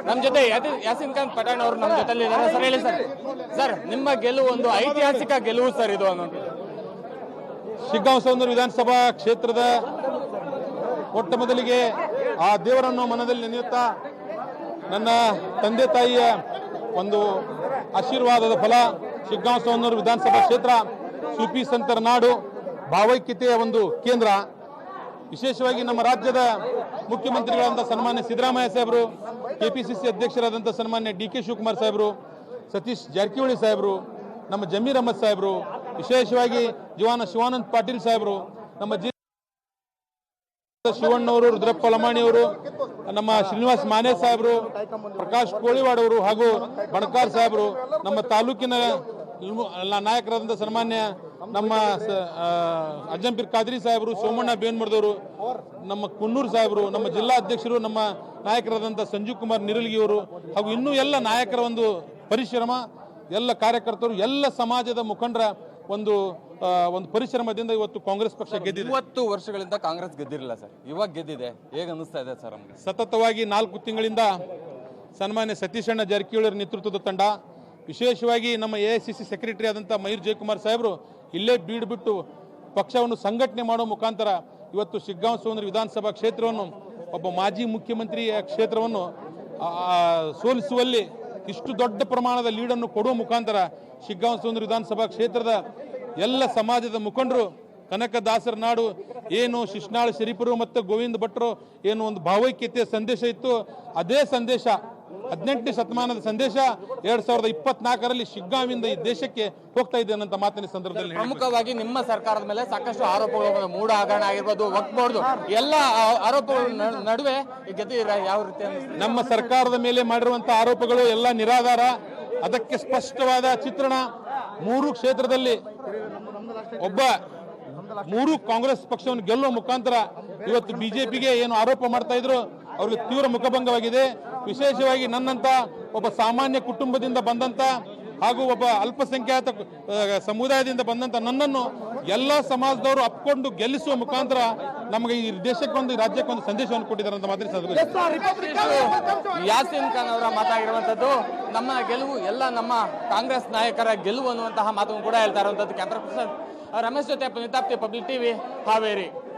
ನಮ್ಮ ಜೊತೆ ಯಾಸಿನ್ ಖಾನ್ ಪಠಾಣ್ ಅವರು ನಮ್ಮ ಜೊತೆಲಿ ಇದ್ದಾರೆ. ಸರ್ ಹೇಳಿ ಸರ್, ನಿಮ್ಮ ಗೆಲುವು ಒಂದು ಐತಿಹಾಸಿಕ ಗೆಲುವು ಸರ್ ಇದು ಅನ್ನೋದು. ಶಿಗ್ಗಾಂವ ಸೌಂದರ್ಯ ವಿಧಾನಸಭಾ ಕ್ಷೇತ್ರದ ಮೊಟ್ಟ ಮೊದಲಿಗೆ ಆ ದೇವರನ್ನು ಮನದಲ್ಲಿ ನೆನೆಯುತ್ತಾ ನನ್ನ ತಂದೆ ತಾಯಿಯ ಒಂದು ಆಶೀರ್ವಾದದ ಫಲ ಶಿಗ್ಗಾಂವ ಸೌಂದರ್ಯ ವಿಧಾನಸಭಾ ಕ್ಷೇತ್ರ ಸೂಫಿ ಸಂತರ ನಾಡು, ಭಾವೈಕ್ಯತೆಯ ಒಂದು ಕೇಂದ್ರ. ವಿಶೇಷವಾಗಿ ನಮ್ಮ ರಾಜ್ಯದ ಮುಖ್ಯಮಂತ್ರಿಗಳಾದಂಥ ಸನ್ಮಾನ್ಯ ಸಿದ್ದರಾಮಯ್ಯ ಸಾಹೇಬರು, ಕೆಪಿಸಿಸಿ ಅಧ್ಯಕ್ಷರಾದಂಥ ಸನ್ಮಾನ್ಯ ಡಿ.ಕೆ. ಶಿವಕುಮಾರ್ ಸಾಹೇಬರು, ಸತೀಶ್ ಜಾರಕಿಹೊಳಿ ಸಾಹೇಬರು, ನಮ್ಮ ಜಮೀರ್ ಅಹಮದ್ ಸಾಹೇಬರು, ವಿಶೇಷವಾಗಿ ಶಿವಾನಂದ್ ಪಾಟೀಲ್ ಸಾಹೇಬರು, ನಮ್ಮ ಶಿವಣ್ಣವರು, ರುದ್ರಪ್ಪ ಲಮಾಣಿಯವರು, ನಮ್ಮ ಶ್ರೀನಿವಾಸ್ ಮಾನೆ ಸಾಹೇಬರು, ಪ್ರಕಾಶ್ ಕೋಳಿವಾಡ್ ಅವರು ಹಾಗೂ ಬಣಕಾರ್ ಸಾಹೇಬರು, ನಮ್ಮ ತಾಲೂಕಿನ ನಾಯಕರಾದಂಥ ಸನ್ಮಾನ್ಯ ನಮ್ಮ ಅಜ್ಜಂಪೀರ್ ಖಾದ್ರಿ ಸಾಹೇಬರು, ಸೋಮಣ್ಣ ಬೇನ್ಮರ್ದವರು, ನಮ್ಮ ಕುನ್ನೂರು ಸಾಹೇಬರು, ನಮ್ಮ ಜಿಲ್ಲಾ ಅಧ್ಯಕ್ಷರು, ನಮ್ಮ ನಾಯಕರಾದಂಥ ಸಂಜೀವ್ ಕುಮಾರ್ ನಿರಲ್ಗಿಯವರು ಹಾಗೂ ಇನ್ನೂ ಎಲ್ಲ ನಾಯಕರ ಒಂದು ಪರಿಶ್ರಮ, ಎಲ್ಲ ಕಾರ್ಯಕರ್ತರು, ಎಲ್ಲ ಸಮಾಜದ ಮುಖಂಡರ ಒಂದು ಪರಿಶ್ರಮದಿಂದ ಇವತ್ತು ಕಾಂಗ್ರೆಸ್ ಪಕ್ಷ ಗೆದ್ದಿದೆ. 20 ವರ್ಷಗಳಿಂದ ಕಾಂಗ್ರೆಸ್ ಗೆದ್ದಿರಲಿಲ್ಲ ಸರ್, ಇವಾಗ ಗೆದ್ದಿದೆ. ಹೇಗೆ ಅನಿಸ್ತಾ ಇದೆ ಸರ್ ನಮಗೆ? ಸತತವಾಗಿ 4 ತಿಂಗಳಿಂದ ಸನ್ಮಾನ್ಯ ಸತೀಶಣ್ಣ ಜಾರಕಿಹೊಳಿ ನೇತೃತ್ವದ ತಂಡ, ವಿಶೇಷವಾಗಿ ನಮ್ಮ ಎಐಸಿಸಿ ಸೆಕ್ರೆಟರಿ ಆದಂಥ ಮಯೂರ್ ಜಯಕುಮಾರ್ ಸಾಹೇಬರು ಇಲ್ಲೇ ಬೀಡು ಬಿಟ್ಟು ಪಕ್ಷವನ್ನು ಸಂಘಟನೆ ಮಾಡೋ ಮುಖಾಂತರ ಇವತ್ತು ಶಿಗ್ಗಾಂವ ಸೌಂದರ್ಯ ವಿಧಾನಸಭಾ ಕ್ಷೇತ್ರವನ್ನು ಒಬ್ಬ ಮಾಜಿ ಮುಖ್ಯಮಂತ್ರಿಯ ಕ್ಷೇತ್ರವನ್ನು ಸೋಲಿಸುವಲ್ಲಿ ಇಷ್ಟು ದೊಡ್ಡ ಪ್ರಮಾಣದ ಲೀಡನ್ನು ಕೊಡುವ ಮುಖಾಂತರ ಶಿಗ್ಗಾಂವ ಸೌಂದರ್ಯ ವಿಧಾನಸಭಾ ಕ್ಷೇತ್ರದ ಎಲ್ಲ ಸಮಾಜದ ಮುಖಂಡರು, ಕನಕದಾಸರ ನಾಡು ಏನು ಶಿಶ್ನಾಳ ಶರೀಫರು ಮತ್ತು ಗೋವಿಂದ ಭಟ್ರು ಏನು ಒಂದು ಭಾವೈಕ್ಯತೆಯ ಸಂದೇಶ ಇತ್ತು, ಅದೇ ಸಂದೇಶ 18ನೇ ಶತಮಾನದ ಸಂದೇಶ 2024ರಲ್ಲಿ ಶಿಗ್ಗಾಂವಿಂದ ಈ ದೇಶಕ್ಕೆ ಹೋಗ್ತಾ ಇದೆ ಅನ್ನೋ ಮಾತಿನ ಸಂದರ್ಭದಲ್ಲಿ ಪ್ರಮುಖವಾಗಿ ನಿಮ್ಮ ಸರ್ಕಾರದ ಮೇಲೆ ಸಾಕಷ್ಟು ಆರೋಪಗಳು, ಮೂಢ ಹಗರಣ ಆಗಿರ್ಬೋದು, ವಕ್ಫ್ ಬೋರ್ಡ್, ಎಲ್ಲ ಆರೋಪಗಳ ನಡುವೆ ಗೆದ್ದಿರ ಯಾವ ರೀತಿ? ನಮ್ಮ ಸರ್ಕಾರದ ಮೇಲೆ ಮಾಡಿರುವಂತಹ ಆರೋಪಗಳು ಎಲ್ಲ ನಿರಾಧಾರ. ಅದಕ್ಕೆ ಸ್ಪಷ್ಟವಾದ ಚಿತ್ರಣ 3 ಕ್ಷೇತ್ರದಲ್ಲಿ ಒಬ್ಬ 3 ಕಾಂಗ್ರೆಸ್ ಪಕ್ಷವನ್ನು ಗೆಲ್ಲುವ ಮುಖಾಂತರ ಇವತ್ತು ಬಿಜೆಪಿಗೆ ಏನು ಆರೋಪ ಮಾಡ್ತಾ ಇದ್ರು ಅವ್ರಿಗೆ ತೀವ್ರ ಮುಖಭಂಗವಾಗಿದೆ. ವಿಶೇಷವಾಗಿ ನನ್ನಂತ ಒಬ್ಬ ಸಾಮಾನ್ಯ ಕುಟುಂಬದಿಂದ ಬಂದಂತ ಹಾಗೂ ಒಬ್ಬ ಅಲ್ಪಸಂಖ್ಯಾತ ಸಮುದಾಯದಿಂದ ಬಂದಂತ ನನ್ನನ್ನು ಎಲ್ಲ ಸಮಾಜದವರು ಅಪ್ಕೊಂಡು ಗೆಲ್ಲಿಸುವ ಮುಖಾಂತರ ನಮಗೆ ಈ ದೇಶಕ್ಕೊಂದು ರಾಜ್ಯಕ್ಕೊಂದು ಸಂದೇಶವನ್ನು ಕೊಟ್ಟಿದ್ದಾರೆ ಅಂತ ಮಾತಾಡಿ. ಯಾಸಿನ್ ಖಾನ್ ಅವರ ಮಾತಾಗಿರುವಂತದ್ದು ನಮ್ಮ ಗೆಲುವು ಎಲ್ಲ ನಮ್ಮ ಕಾಂಗ್ರೆಸ್ ನಾಯಕರ ಗೆಲುವು ಅನ್ನುವಂತಹ ಮಾತನ್ನು ಕೂಡ ಹೇಳ್ತಾ ಇರುವಂತದ್ದು. ಕ್ಯಾಮರಾ ಪರ್ಸನ್ ರಮೇಶ್ ಜೊತೆ ಪಬ್ಲಿಕ್ ಟಿವಿ, ಹಾವೇರಿ.